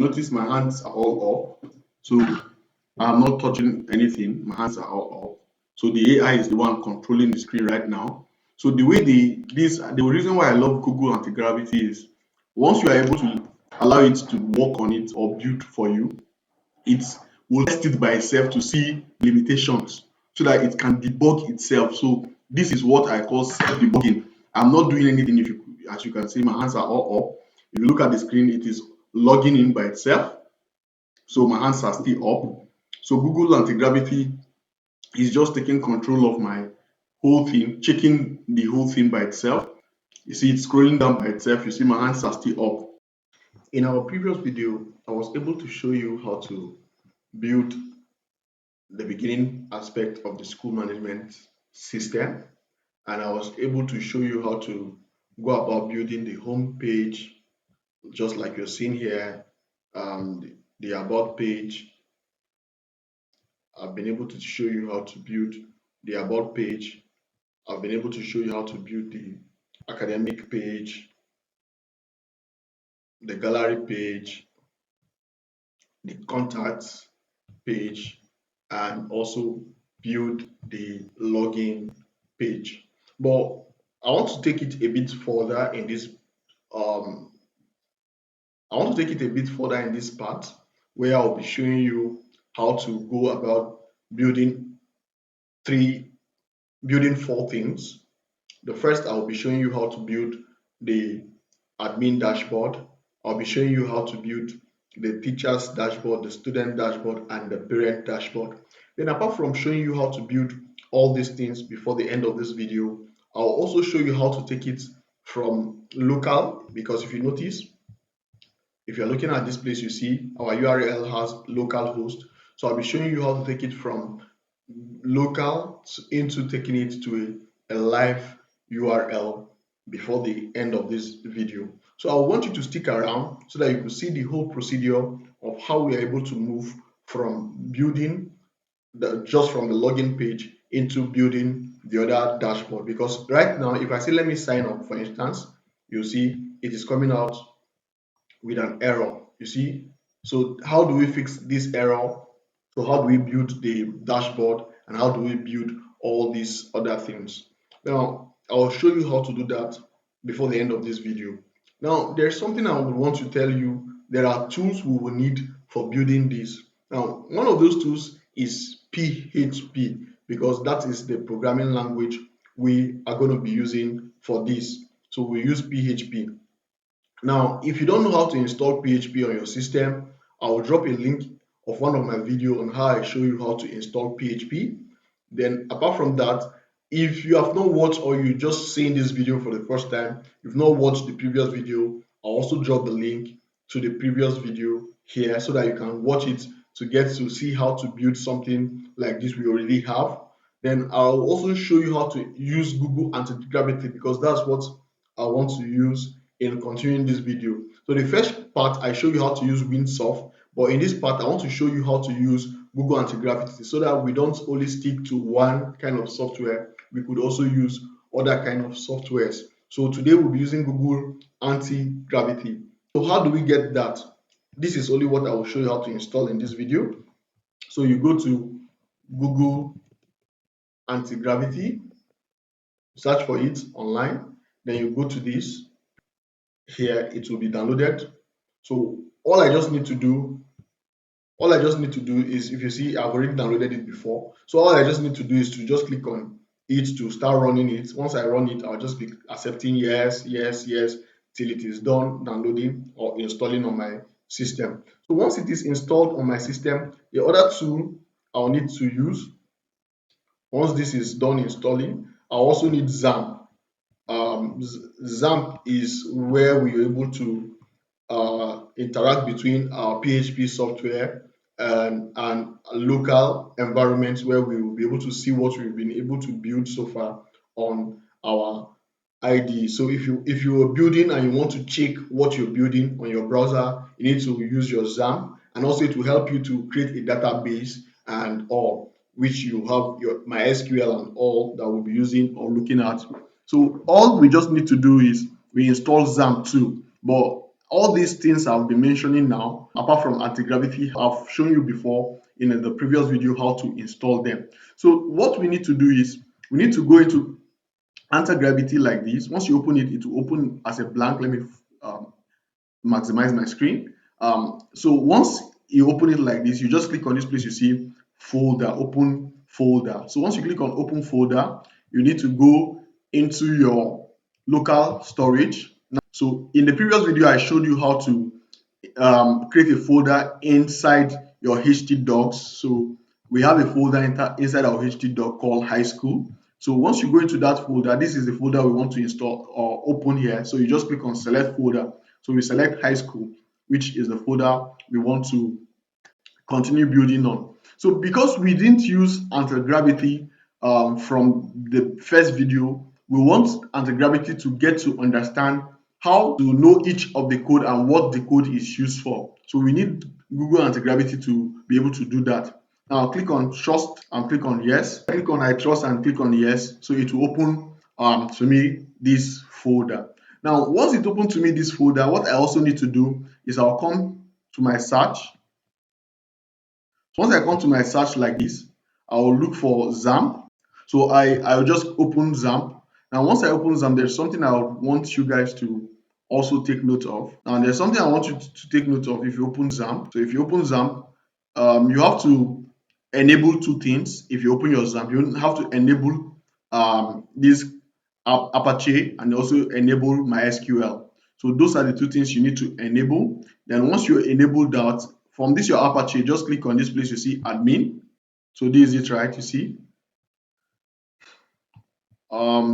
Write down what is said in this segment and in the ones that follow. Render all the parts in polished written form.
notice my hands are all up. So I'm not touching anything. My hands are all up. So the AI is the one controlling the screen right now. So the way the reason why I love Google Anti-Gravity is once you are able to allow it to work on it or build for you, it will test it by itself to see limitations so that it can debug itself. So this is what I call self-debugging. I'm not doing anything. If you, as you can see, my hands are all up. If you look at the screen, it is logging in by itself. So my hands are still up. So Google Anti-Gravity is just taking control of my whole thing, checking the whole thing by itself. You see it's scrolling down by itself. You see my hands are still up. In our previous video, I was able to show you how to build the beginning aspect of the school management system, and I was able to show you how to go about building the home page, just like you're seeing here, the about page. I've been able to show you how to build the about page. I've been able to show you how to build the academic page, the gallery page, the contacts page, and also build the login page. But I want to take it a bit further in this um part where I'll be showing you how to go about building four things. The first, I'll be showing you how to build the admin dashboard. I'll be showing you how to build the teacher's dashboard, the student dashboard, and the parent dashboard. Then apart from showing you how to build all these things before the end of this video, I'll also show you how to take it from local, because if you notice, if you're looking at this place, you see our URL has localhost. So I'll be showing you how to take it from local into taking it to a live URL before the end of this video. So I want you to stick around so that you can see the whole procedure of how we are able to move from building just from the login page into building the other dashboard. Because right now, if I say let me sign up, for instance, you'll see it is coming out with an error. You see, so how do we fix this error? So how do we build the dashboard, and how do we build all these other things? Now, I'll show you how to do that before the end of this video. Now, there's something I would want to tell you. There are tools we will need for building this. Now, one of those tools is PHP, because that is the programming language we are going to be using for this. So we use PHP. Now, if you don't know how to install PHP on your system, I will drop a link of one of my videos on how I show you how to install PHP. Then apart from that, if you have not watched, or you just seen this video for the first time, you've not watched the previous video, I'll also drop the link to the previous video here so that you can watch it to get to see how to build something like this we already have. Then I'll also show you how to use Google Antigravity, because that's what I want to use in continuing this video. So the first part, I show you how to use Windsurf, but in this part, I want to show you how to use Google Antigravity so that we don't only stick to one kind of software, we could also use other kind of softwares. So today we'll be using Google Antigravity. So how do we get that? This is only what I will show you how to install in this video. So you go to Google Antigravity, search for it online, then you go to this. Here it will be downloaded. So all I just need to do is, if you see, I've already downloaded it before. So all I just need to do is to just click on it to start running it. Once I run it, I'll just be accepting yes till it is done downloading or installing on my system. So once it is installed on my system, the other tool I'll need to use, once this is done installing, I also need XAMPP. XAMPP is where we are able to interact between our PHP software and local environments, where we will be able to see what we've been able to build so far on our IDE. So if you are building and you want to check what you're building on your browser, you need to use your XAMPP, and also it will help you to create a database and all, which you have your MySQL and all that we'll be using or looking at. So all we just need to do is we install XAMPP too, but all these things I've been mentioning now, apart from anti-gravity, I've shown you before in the previous video how to install them. So what we need to do is we need to go into anti-gravity like this. Once you open it, it will open as a blank. Let me um, maximize my screen. So once you open it like this, you just click on this place you see folder, open folder. So once you click on open folder, you need to go into your local storage. So in the previous video, I showed you how to create a folder inside your htdocs. So we have a folder inside our htdoc called high school. So once you go into that folder, this is the folder we want to install or open here. So you just click on select folder. So we select high school, which is the folder we want to continue building on. So because we didn't use anti-gravity from the first video, we want anti-gravity to get to understand how to know each of the code and what the code is used for. So we need Google Anti-Gravity to be able to do that. Now click on trust and click on yes. Click on I trust and click on yes. So it will open to me this folder. Now once it opens to me this folder, what I also need to do is I'll come to my search. Once I come to my search like this, I will look for XAMPP. So I will just open XAMPP. Now, once I open XAMPP, there's something I want you guys to also take note of. Now, there's something I want you to take note of if you open XAMPP. So if you open XAMPP, you have to enable two things. If you open your XAMPP, you have to enable this Apache and also enable MySQL. So those are the two things you need to enable. Then once you enable that, from this your Apache, just click on this place you see admin. So this is it, right? You see.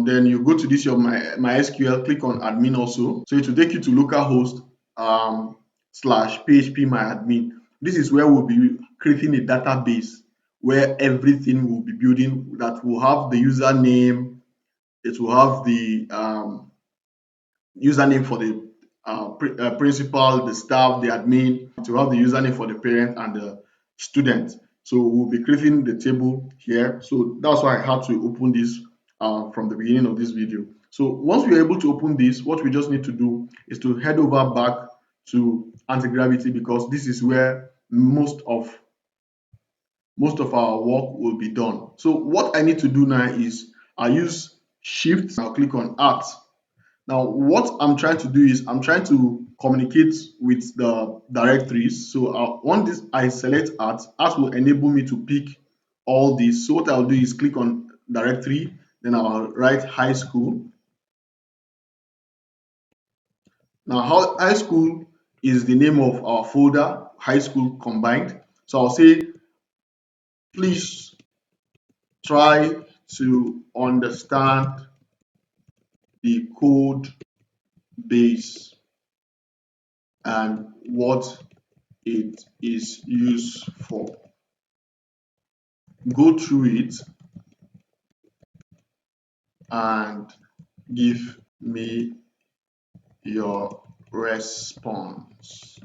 Then you go to this your MySQL, click on admin also. So it will take you to localhost /php myadmin. This is where we'll be creating a database where everything will be building that will have the username, it will have the username for the principal, the staff, the admin, to have the username for the parent and the student. So we'll be creating the table here. So that's why I had to open this from the beginning of this video. So once we're able to open this, what we just need to do is to head over back to anti-gravity because this is where most of our work will be done. So what I need to do now is I use shift, I'll click on art. Now, what I'm trying to do is I'm trying to communicate with the directories. So on this, I select art. Art will enable me to pick all these. So what I'll do is click on directory, then I'll write high school. Now, high school is the name of our folder, high school combined. So I'll say, please try to understand the code base and what it is used for. Go through it and give me your response.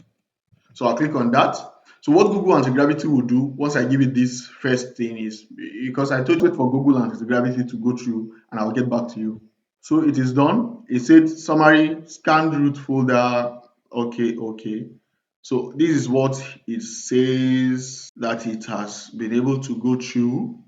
So I'll click on that. So what Google Anti-Gravity will do once I give it this first thing is, because I told you for Google Anti-Gravity to go through and I'll get back to you. So it is done. It said summary, scanned root folder. Okay. So this is what it says that it has been able to go through.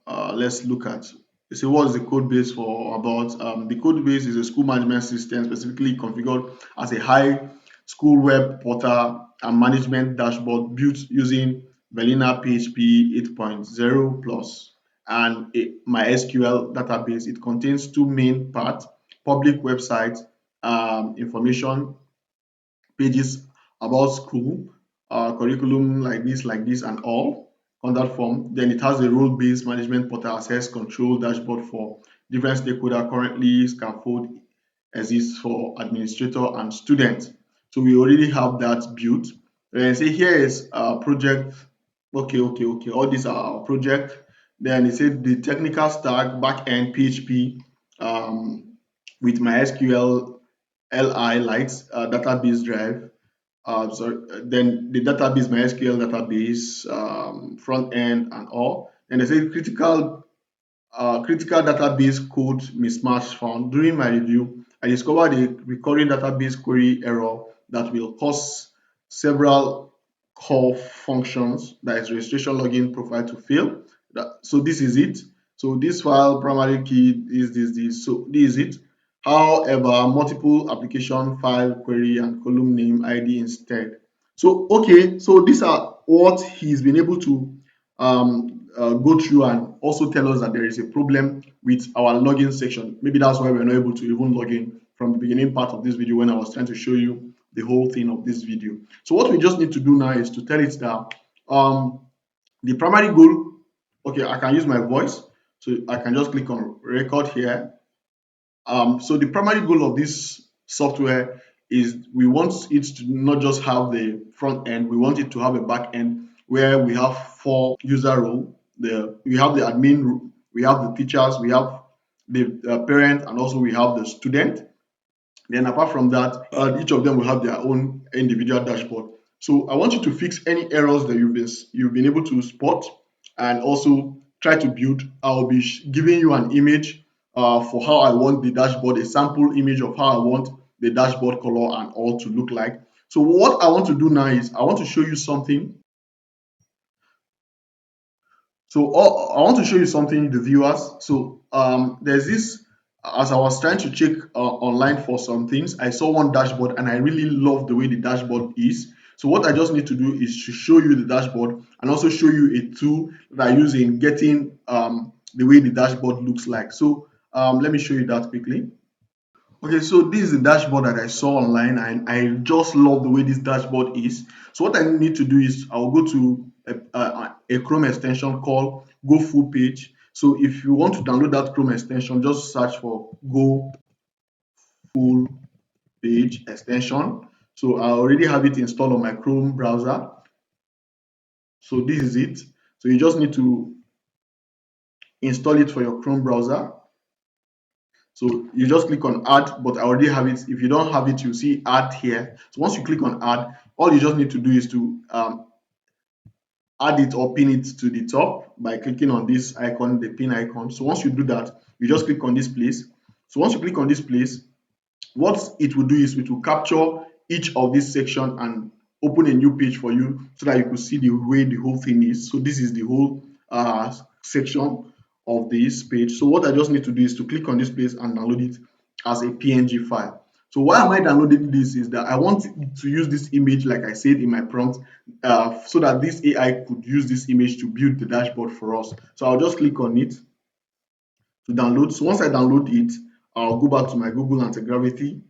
Let's look at. You say, what is the code base for about? The code base is a school management system specifically configured as a high school web portal and management dashboard built using Vanilla PHP 8.0 plus and a MySQL database. It contains two main parts: public website information pages about school, curriculum like this, and all on that form. Then it has a role-based management portal access control dashboard for different stakeholder. Currently, scaffold exists for administrator and student. So we already have that built. And say here is a project. Okay. All these are our project. Then it said the technical stack, backend PHP with MySQL LI lights database drive. Then the database, MySQL database, front end and all. And they say critical database code mismatch found. During my review, I discovered a recurring database query error that will cause several core functions, that is registration, login, profile, to fail. So this is it. So this file primary key is this. So this is it. However, multiple application, file, query, and column name ID instead. So okay, so these are what he's been able to go through and also tell us that there is a problem with our login section. Maybe that's why we're not able to even log in from the beginning part of this video when I was trying to show you the whole thing of this video. So what we just need to do now is to tell it that um, the primary goal, okay, I can use my voice. So I can just click on record here. So the primary goal of this software is we want it to not just have the front end, we want it to have a back end where we have four user role. We have the admin, we have the teachers, we have the parent, and also we have the student. Then apart from that, each of them will have their own individual dashboard. So I want you to fix any errors that you've been able to spot, and also try to build. I'll be giving you an image for how I want the dashboard, a sample image of how I want the dashboard color and all to look like. So what I want to do now is I want to show you something. So I want to show you something, the viewers. So there's this, as I was trying to check online for some things, I saw one dashboard and I really love the way the dashboard is. So what I just need to do is to show you the dashboard and also show you a tool that I use in getting the way the dashboard looks like. So let me show you that quickly. Okay, so this is the dashboard that I saw online, and I just love the way this dashboard is. So what I need to do is I'll go to a Chrome extension called Go Full Page. So if you want to download that Chrome extension, just search for Go Full Page extension. So I already have it installed on my Chrome browser. So this is it. So you just need to install it for your Chrome browser. So you just click on add, but I already have it. If you don't have it, you see add here. So once you click on add, all you just need to do is to add it or pin it to the top by clicking on this icon, the pin icon. So once you do that, you just click on this place. So once you click on this place, what it will do is it will capture each of this section and open a new page for you so that you could see the way the whole thing is. So this is the whole section of this page. So what I just need to do is to click on this place and download it as a PNG file. So why am I downloading this is that I want to use this image, like I said in my prompt, so that this AI could use this image to build the dashboard for us. So I'll just click on it to download. So once I download it, I'll go back to my Google Antigravity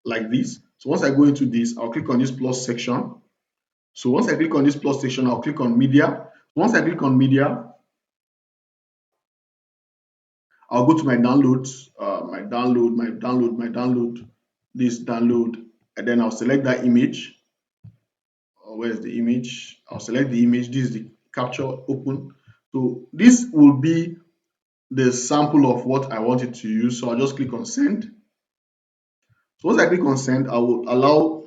like this. So once I go into this, I'll click on this plus section. So once I click on this plus section, I'll click on media. Once I click on media, I'll go to my downloads, this download, and then I'll select that image. Where's the image? I'll select the image. This is the capture open. So this will be the sample of what I wanted to use. So I'll just click on send. So once I click on send, I will allow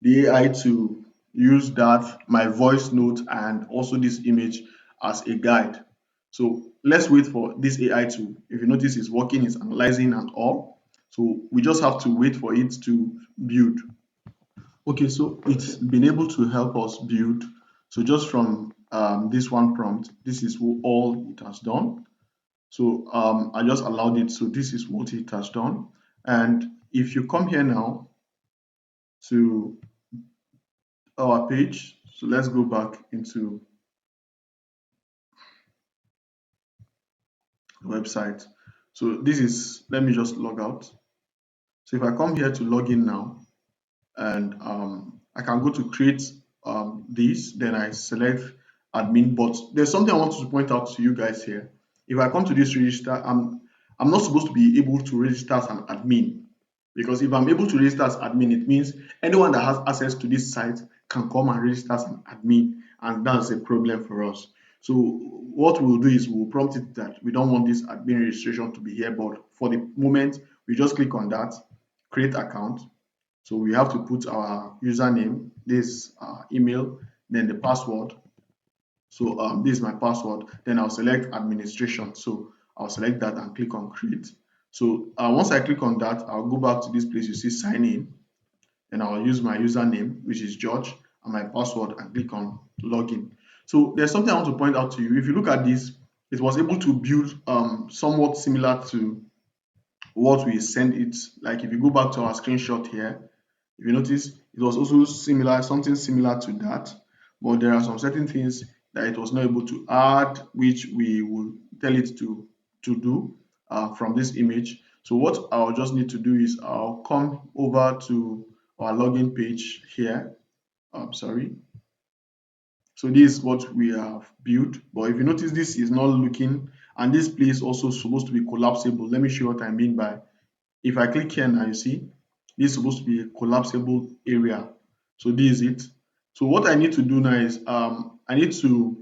the AI to use that, my voice note, and also this image as a guide. So let's wait for this AI to, if you notice, it's working, it's analyzing and all. So we just have to wait for it to build. Okay, so it's been able to help us build. So just from this one prompt, this is all it has done. So I just allowed it. So this is what it has done. And if you come here now to our page, so let's go back into the website. So this is, let me just log out. So if I come here to log in now, and I can go to create this, then I select admin. But there's something I want to point out to you guys here. If I come to this register, I'm not supposed to be able to register as an admin, because if I'm able to register as admin, it means anyone that has access to this site can come and register as an admin, and that's a problem for us. So what we'll do is we'll prompt it that we don't want this admin registration to be here, but for the moment, we just click on that, create account. So we have to put our username, this email, then the password. So this is my password. Then I'll select administration. So I'll select that and click on create. So once I click on that, I'll go back to this place. You see sign in. and I'll use my username, which is George, and my password, and click on login. So there's something I want to point out to you. If you look at this, it was able to build somewhat similar to what we send it. Like if you go back to our screenshot here, if you notice, it was also similar, something similar to that, but there are some certain things that it was not able to add, which we will tell it to do from this image. So what I'll just need to do is I'll come over to our login page here. Sorry. So this is what we have built. But if you notice, this is not looking, and this place also supposed to be collapsible. Let me show you what I mean by, if I click here now, you see, this is supposed to be a collapsible area. So this is it. So what I need to do now is I need to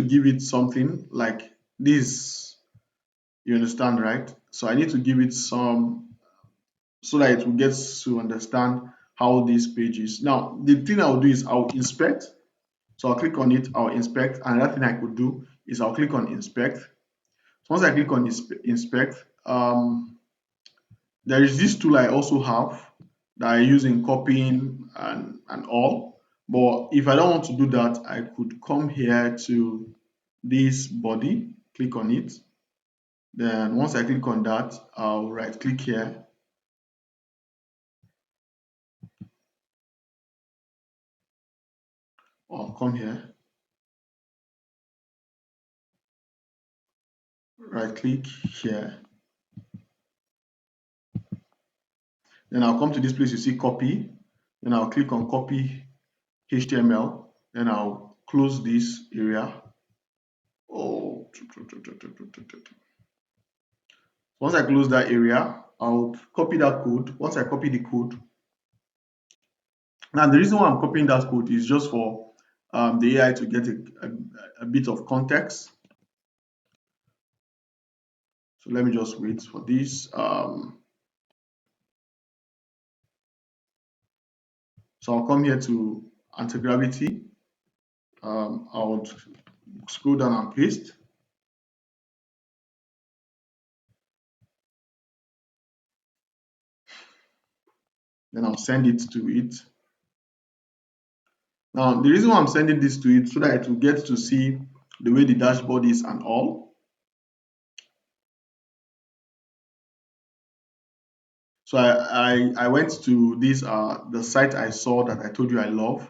give it something like this. You understand, right? So I need to give it some so that it will get to understand how this page is. Now, the thing I'll do is I'll inspect. So I'll click on it, I'll inspect. Another thing I could do is I'll click on inspect. So once I click on inspect, there is this tool I also have that I use in copying and all. But if I don't want to do that, I could come here to this body, click on it. Then once I click on that, I'll right click here. I'll come here, right click here. Then I'll come to this place you see copy. Then I'll click on copy HTML. Then I'll close this area. Oh, once I close that area, I'll copy that code. Once I copy the code, now the reason why I'm copying that code is just for the AI to get a bit of context. So let me just wait for this. So I'll come here to Antigravity. I'll scroll down and paste. Then I'll send it to it. Now, the reason why I'm sending this to it so that it will get to see the way the dashboard is and all. So I went to this the site I saw that I told you I love.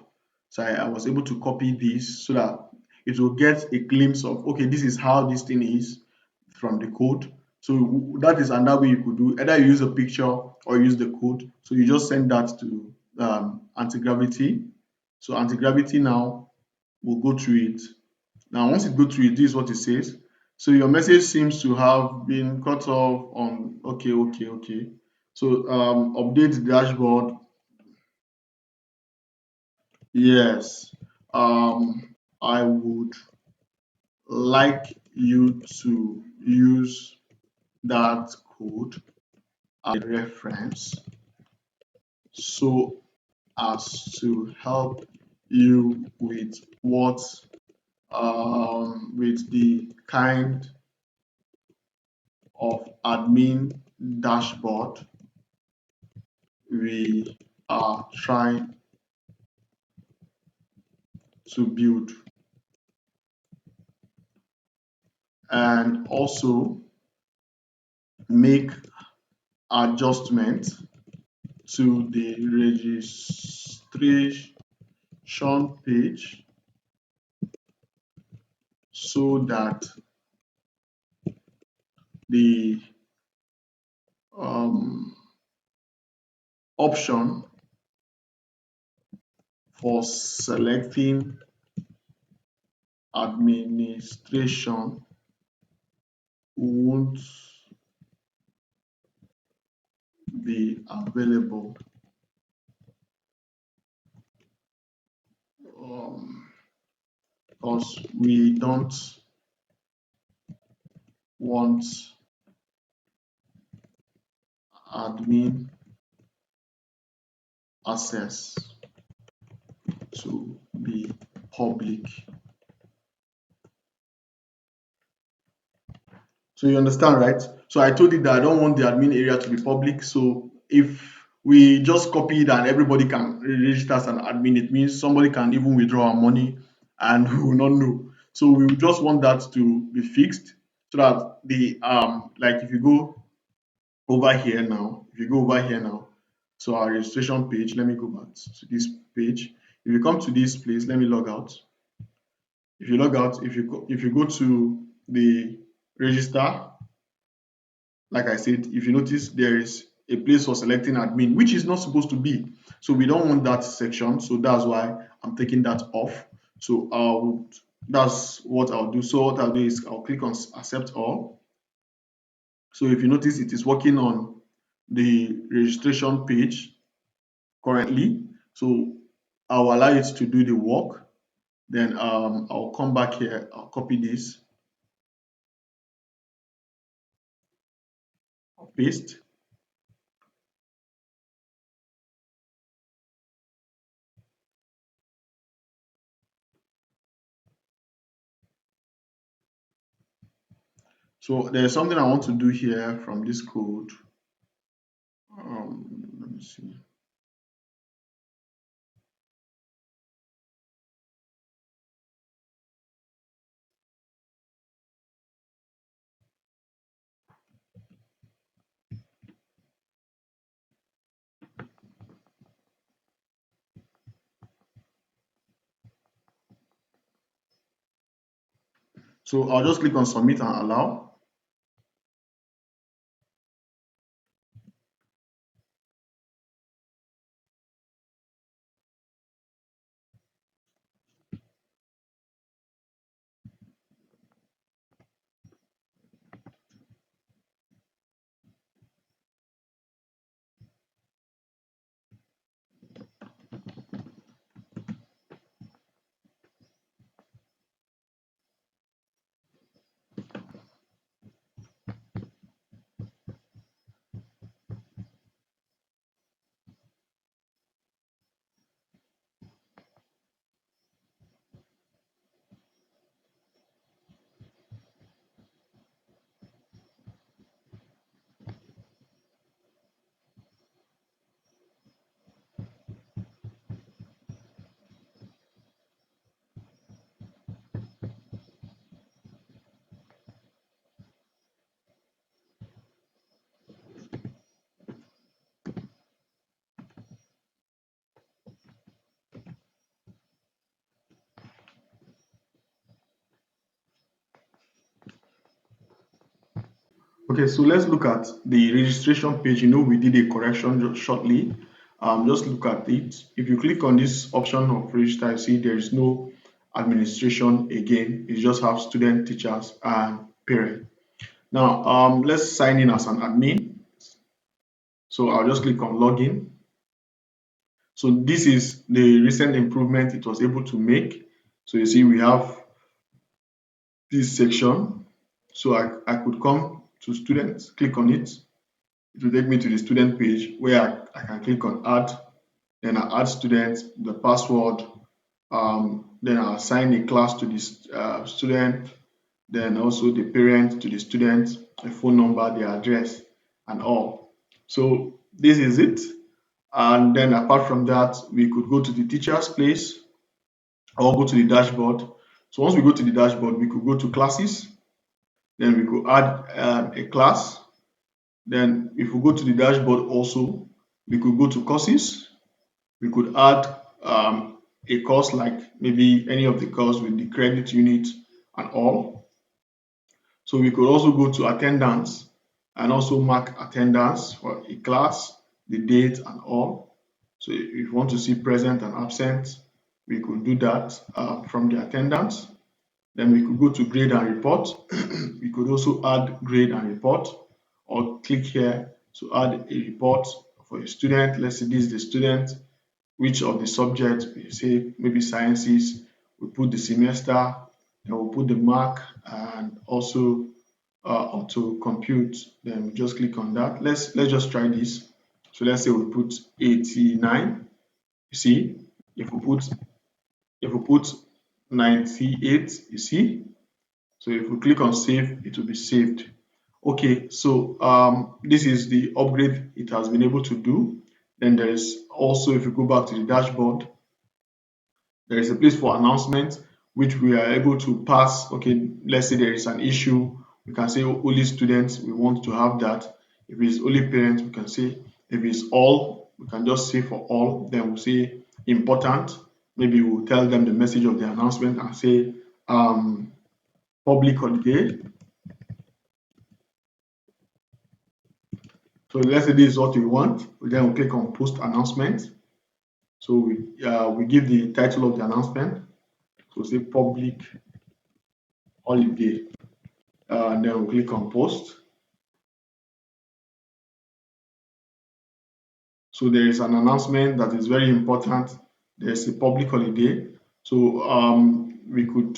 So I was able to copy this so that it will get a glimpse of, okay, this is how this thing is from the code. So that is another way you could do, either you use a picture or use the code. So you just send that to anti-gravity. So anti-gravity now will go through it. Now, once it goes through it, this is what it says. So your message seems to have been cut off on, okay, okay, okay. So update the dashboard. Yes. I would like you to use that code as a reference so as to help you with the kind of admin dashboard we are trying to build, and also make adjustments to the registration page so that the um, option for selecting administration won't be available because we don't want admin access to be public. So you understand, right? So I told you that I don't want the admin area to be public. So if we just copy it and everybody can register as an admin. It means somebody can even withdraw our money and we will not know. So we would just want that to be fixed so that the like if you go over here now, if you go over here now, so our registration page, let me go back to this page. If you come to this place, let me log out. If you log out, if you go to the register, like I said, if you notice there is a place for selecting admin, which is not supposed to be. So we don't want that section. So that's why I'm taking that off. So that's what I'll do. So what I'll do is I'll click on accept all. So if you notice, it is working on the registration page currently. So I'll allow it to do the work. Then I'll come back here. I'll copy this. I'll paste. So there's something I want to do here from this code. Let me see. So I'll just click on submit and allow. Okay, so let's look at the registration page. You know, we did a correction shortly. Just look at it. If you click on this option of register, you see there is no administration again. You just have student, teachers, and parent. Now, let's sign in as an admin. So I'll just click on login. So this is the recent improvement it was able to make. So you see we have this section. So I could come to students, click on it. It will take me to the student page where I can click on add. Then I add students, the password. Then I assign a class to this student. Then also the parent to the student, a phone number, the address, and all. So this is it. And then apart from that, we could go to the teacher's place or go to the dashboard. So once we go to the dashboard, we could go to classes. Then we could add a class. Then if we go to the dashboard also, we could go to courses. We could add a course like maybe any of the course with the credit unit and all. So we could also go to attendance and also mark attendance for a class, the date and all. So if you want to see present and absent, we could do that from the attendance. Then we could go to grade and report. We could also add grade and report or click here to add a report for a student. Let's say this is the student, which of the subjects, we say maybe sciences, we put the semester, then we'll put the mark and also auto compute. Then we just click on that. Let's just try this. So let's say we put 89. You see, if we put if we put 98, you see. So if we click on save, it will be saved. Okay, so this is the upgrade it has been able to do. Then there is also, if you go back to the dashboard, there is a place for announcements, which we are able to pass. Okay, let's say there is an issue, we can say only students, we want to have that. If it's only parents, we can say, if it's all, we can just say for all. Then we'll say important. Maybe we'll tell them the message of the announcement and say um, public holiday. So let's say this is what we want. Then we'll click on post announcement. So we give the title of the announcement. So say public holiday. And then we'll click on post. So there is an announcement that is very important. There's a public holiday. So we could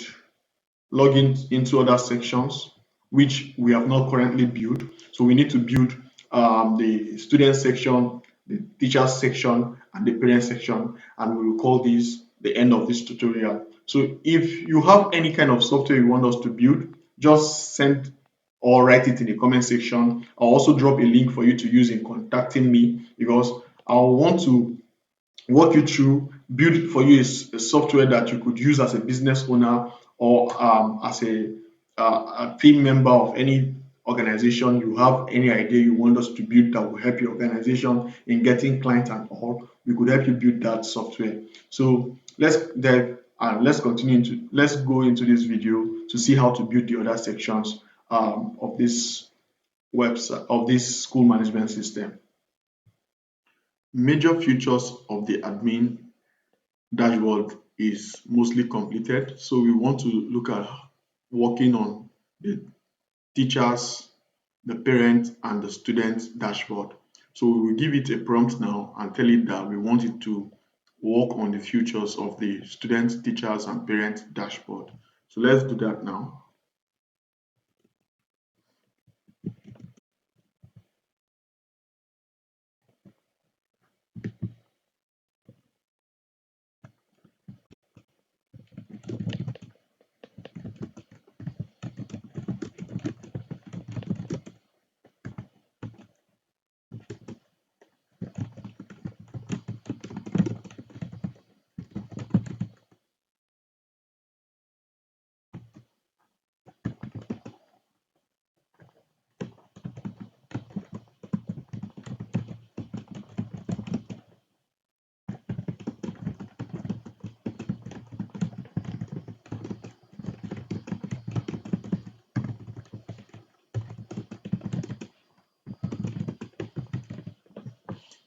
log into other sections which we have not currently built. So we need to build the student section, the teacher section, and the parent section, and we will call this the end of this tutorial. So if you have any kind of software you want us to build, just send or write it in the comment section. I'll also drop a link for you to use in contacting me, because I want to walk you through, build for you a software that you could use as a business owner, or as a team member of any organization. You have any idea you want us to build that will help your organization in getting clients and all, we could help you build that software. So let's dive and let's go into this video to see how to build the other sections of this website, of this school management system. Major features of the admin dashboard is mostly completed. So we want to look at working on the teachers, the parent, and the student dashboard. So we will give it a prompt now and tell it that we want it to work on the features of the student, teachers, and parent dashboard. So let's do that now.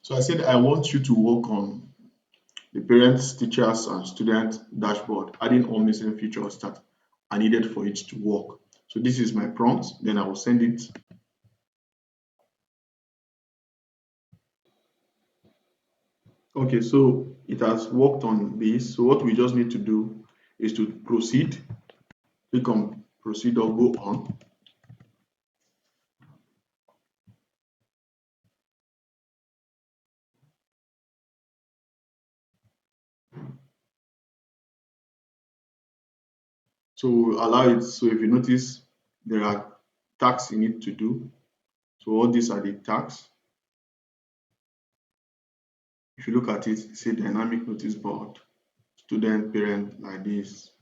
So I said I want you to work on the parents, teachers, and student dashboard, adding all missing features that are needed for it to work. So this is my prompt, then I will send it. Okay, so it has worked on this. So what we just need to do is to proceed, click on proceed or go on. So we'll allow it. So if you notice, there are tasks you need to do. So all these are the tasks. If you look at it, say dynamic notice board, student, parent, like this.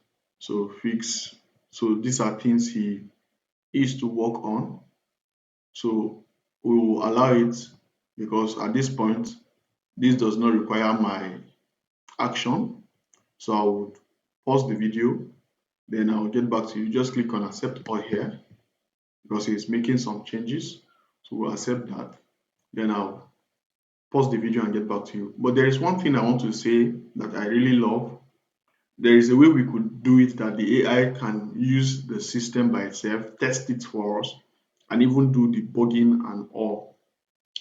So fix. So these are things he is to work on. So we will allow it, because at this point, this does not require my action. So I would pause the video, then I'll get back to you. Just click on accept all here, because it's making some changes. So we'll accept that. Then I'll pause the video and get back to you. But there is one thing I want to say that I really love. There is a way we could do it that the AI can use the system by itself, test it for us, and even do debugging and all.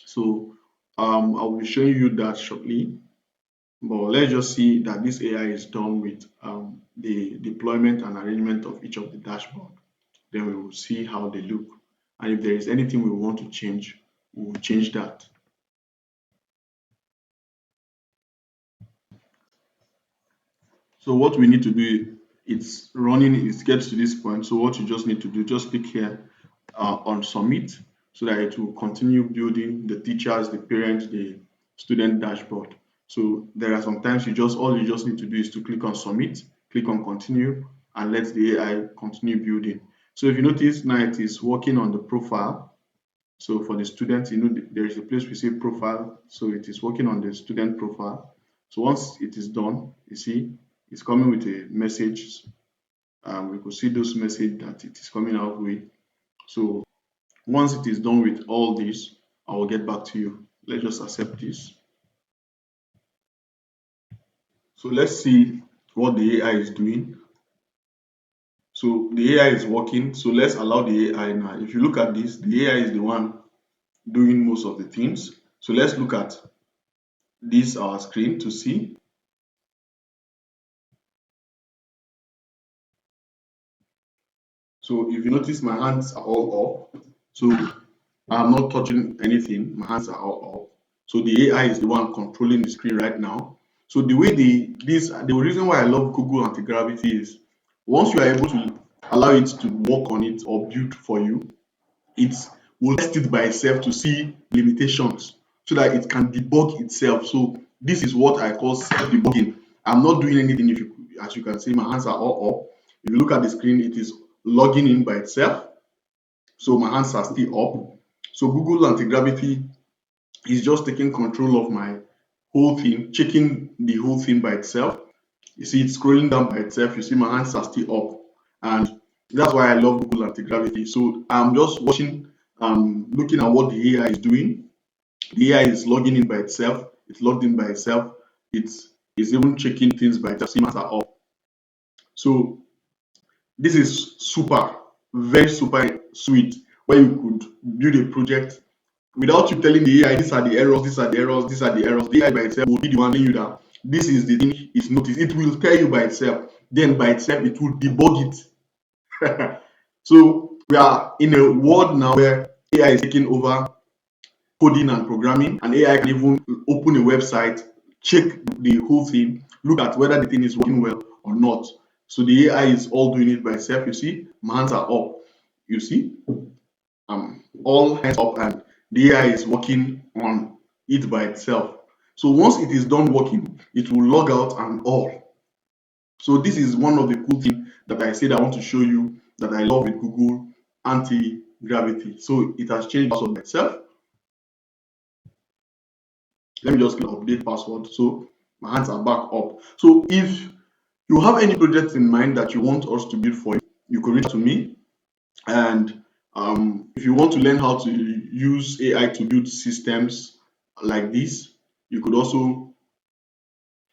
So I will be showing you that shortly. But let's just see that this AI is done with the deployment and arrangement of each of the dashboard. Then we will see how they look. And if there is anything we want to change, we will change that. So what we need to do, it's running, it gets to this point. So what you just need to do, just click here on submit, so that it will continue building the teachers, the parents, the student dashboard. So there are sometimes all you just need to do is to click on submit, click on continue, and let the AI continue building. So if you notice now it is working on the profile. So for the student, there is a place we say profile. So it is working on the student profile. So once it is done, you see it's coming with a message. We could see those message that it is coming out with. So once it is done with all this, I will get back to you. Let's just accept this. So let's see what the AI is doing. So the AI is working. So let's allow the AI now. If you look at this, the AI is the one doing most of the things. So let's look at this our screen to see. So if you notice, my hands are all up. So I'm not touching anything. My hands are all up. So the AI is the one controlling the screen right now. So the reason why I love Google Antigravity is once you are able to allow it to work on it or build for you, it will test it by itself to see limitations so that it can debug itself. So this is what I call self-debugging. I'm not doing anything. If you, as you can see, my hands are all up. If you look at the screen, it is logging in by itself. So my hands are still up. So Google Anti-Gravity is just taking control of my whole thing, checking the whole thing by itself. You see it's scrolling down by itself. You see my hands are still up. And that's why I love Google Anti-Gravity. So I'm just watching, looking at what the AI is doing. The AI is logging in by itself. It's logged in by itself. It's even checking things by itself. See, my hands are up. So this is super, very super sweet, where you could build a project without you telling the AI, these are the errors, these are the errors, these are the errors. The AI by itself will be the one telling you that this is the thing it's noticed. It will tell you by itself. Then by itself, it will debug it. So we are in a world now where AI is taking over coding and programming, and AI can even open a website, check the whole thing, look at whether the thing is working well or not. So the AI is all doing it by itself. You see, my hands are up. You see, all hands up, and the AI is working on it by itself. So once it is done working, it will log out and all. So this is one of the cool things that I said I want to show you that I love with Google Anti-Gravity. So it has changed password by itself. Let me just click update password. So my hands are back up. So if you have any project in mind that you want us to build for you, you could reach out to me. And if you want to learn how to use AI to build systems like this, you could also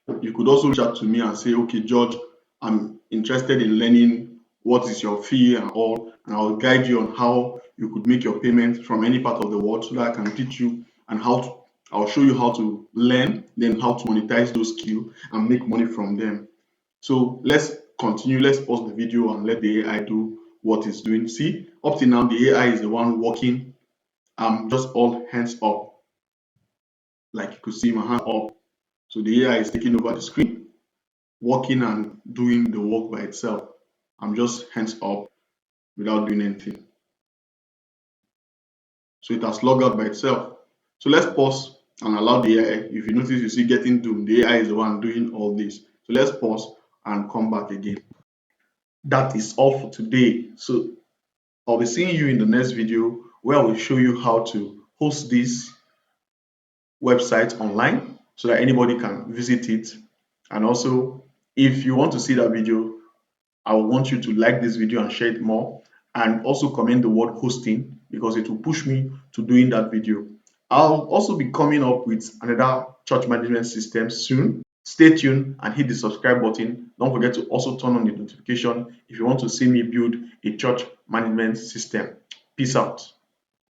reach out to me and say, okay, George, I'm interested in learning what is your fee and all, and I'll guide you on how you could make your payment from any part of the world so that I can teach you and I'll show you how to learn, then how to monetize those skills and make money from them. So let's continue. Let's pause the video and let the AI do what it's doing. See, up till now, the AI is the one working. I'm just all hands up. Like you could see my hand up. So the AI is taking over the screen, working and doing the work by itself. I'm just hands up without doing anything. So it has logged out by itself. So let's pause and allow the AI. If you notice, you see getting doomed. The AI is the one doing all this. So let's pause and come back again. That is all for today. So I'll be seeing you in the next video where I will show you how to host this website online so that anybody can visit it. And also, if you want to see that video, I want you to like this video and share it more, and also comment the word hosting because it will push me to doing that video. I'll also be coming up with another church management system soon. Stay tuned and hit the subscribe button. Don't forget to also turn on the notification if you want to see me build a church management system. Peace out.